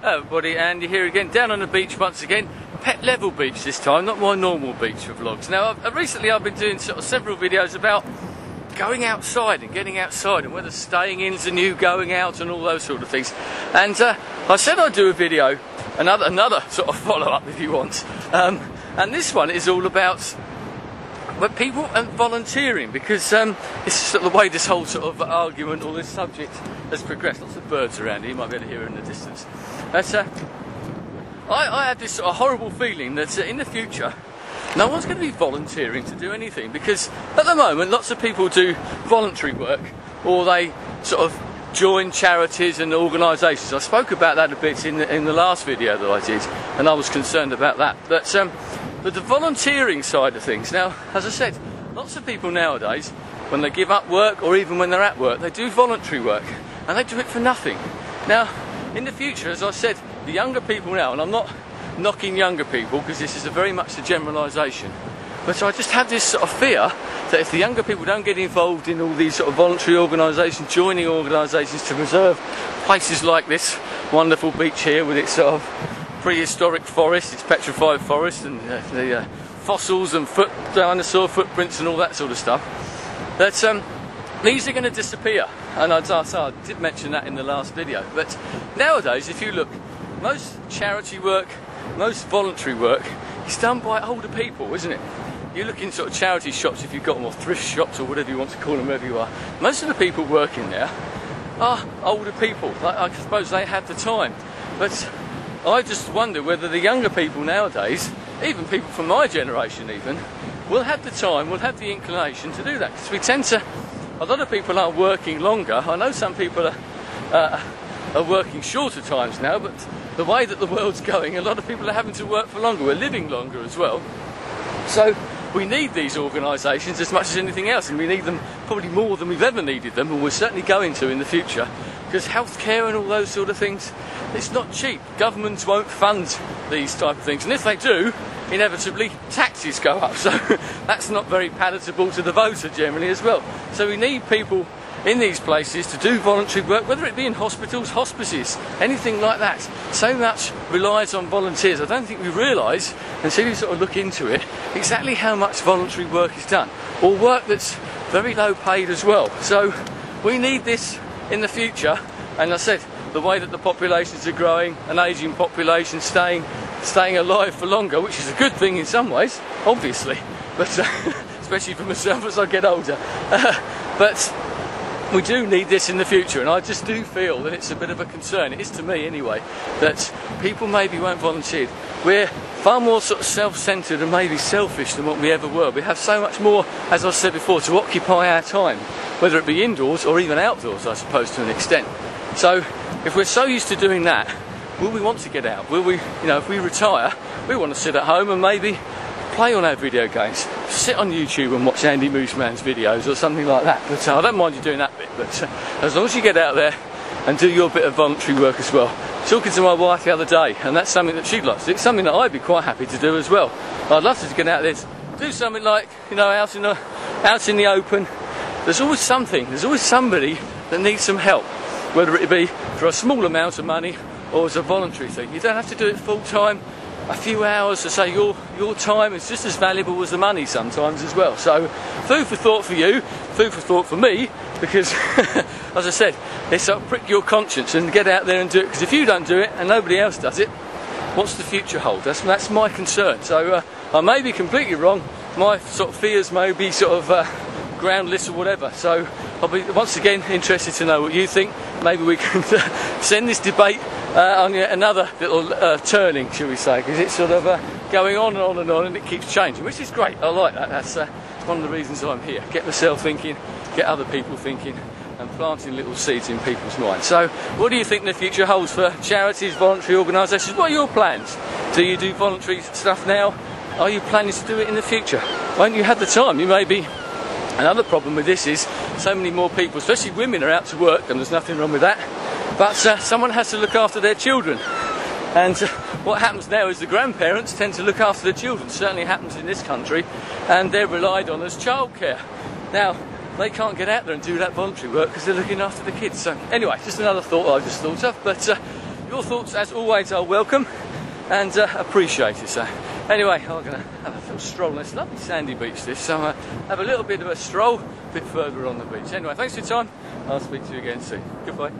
Hello everybody, Andy here again, down on the beach once again. Pet level beach this time, not my normal beach for vlogs. Now recently I've been doing sort of several videos about going outside and getting outside and whether staying in's the new going out and all those sort of things. And I said I'd do a video, another sort of follow-up if you want. And this one is all about people and volunteering, because it's sort of the way this whole sort of argument or this subject has progressed. Lots of birds around here, you might be able to hear in the distance. But I have this sort of horrible feeling that in the future no one's going to be volunteering to do anything, because at the moment lots of people do voluntary work, or they sort of join charities and organisations. I spoke about that a bit in the last video that I did, and I was concerned about that. But the volunteering side of things, now, as I said, lots of people nowadays, when they give up work or even when they're at work, they do voluntary work, and they do it for nothing. Now, in the future, as I said, the younger people now, and I'm not knocking younger people because this is very much a generalisation, but I just have this sort of fear that if the younger people don't get involved in all these sort of voluntary organisations, joining organisations to preserve places like this wonderful beach here with its sort of prehistoric forest, its petrified forest, and the fossils and dinosaur footprints and all that sort of stuff, that these are going to disappear. And I did mention that in the last video. But nowadays, if you look, most charity work, most voluntary work is done by older people, isn't it? You look in sort of charity shops, if you've got them, or thrift shops, or whatever you want to call them, wherever you are. Most of the people working there are older people. I suppose they have the time. But I just wonder whether the younger people nowadays, even people from my generation even, will have the time, will have the inclination to do that. Because we tend to, a lot of people are working longer. I know some people are working shorter times now, but the way that the world's going, a lot of people are having to work for longer. We're living longer as well. So we need these organisations as much as anything else, and we need them probably more than we've ever needed them, and we're certainly going to in the future, because healthcare and all those sort of things, it's not cheap. Governments won't fund these type of things, and if they do, inevitably taxes go up, so that's not very palatable to the voter generally as well. So we need people in these places to do voluntary work, whether it be in hospitals, hospices, anything like that. So much relies on volunteers. I don't think we realise, until you sort of look into it, exactly how much voluntary work is done, or work that's very low paid as well. So we need this in the future, and I said, the way that the populations are growing, an ageing population staying alive for longer, which is a good thing in some ways, obviously, but especially for myself as I get older. But we do need this in the future, and I just do feel that it's a bit of a concern, it is to me anyway, that people maybe won't volunteer. We're far more sort of self-centred and maybe selfish than what we ever were. We have so much more, as I've said before, to occupy our time, whether it be indoors or even outdoors, I suppose, to an extent. So if we're so used to doing that, will we want to get out? Will we, if we retire, we want to sit at home and maybe play on our video games, sit on YouTube and watch andymooseman's videos or something like that. But I don't mind you doing that bit, but as long as you get out there and do your bit of voluntary work as well. Talking to my wife the other day, and that's something that she'd like to do. It's something that I'd be quite happy to do as well. I'd love to get out there, do something like, out in the open. There's always something, there's always somebody that needs some help, whether it be for a small amount of money or as a voluntary thing. You don't have to do it full time. A few hours to say your time is just as valuable as the money sometimes as well. So food for thought for you, food for thought for me, because as I said, it's sort of prick your conscience and get out there and do it, because if you don't do it and nobody else does it, what's the future hold? That's my concern. So I may be completely wrong, my sort of fears may be sort of groundless or whatever, so I'll be once again interested to know what you think. Maybe we can send this debate on yet another little turning, shall we say, because it's sort of going on and on and on, and it keeps changing, which is great. I like that. That's one of the reasons I'm here. Get myself thinking, get other people thinking, and planting little seeds in people's minds. So what do you think the future holds for charities, voluntary organisations? What are your plans? Do you do voluntary stuff now? Are you planning to do it in the future? Won't you have the time? You may be. Another problem with this is so many more people, especially women, are out to work, and there's nothing wrong with that, but someone has to look after their children, and what happens now is the grandparents tend to look after their children. Certainly happens in this country, and they're relied on as childcare. Now they can't get out there and do that voluntary work because they're looking after the kids. So anyway, just another thought I just thought of, but Your thoughts, as always, are welcome and appreciated. So anyway, I'm going to have a little stroll on this lovely sandy beach so have a little bit of a stroll a bit further on the beach. Anyway, thanks for your time. I'll speak to you again soon. Goodbye.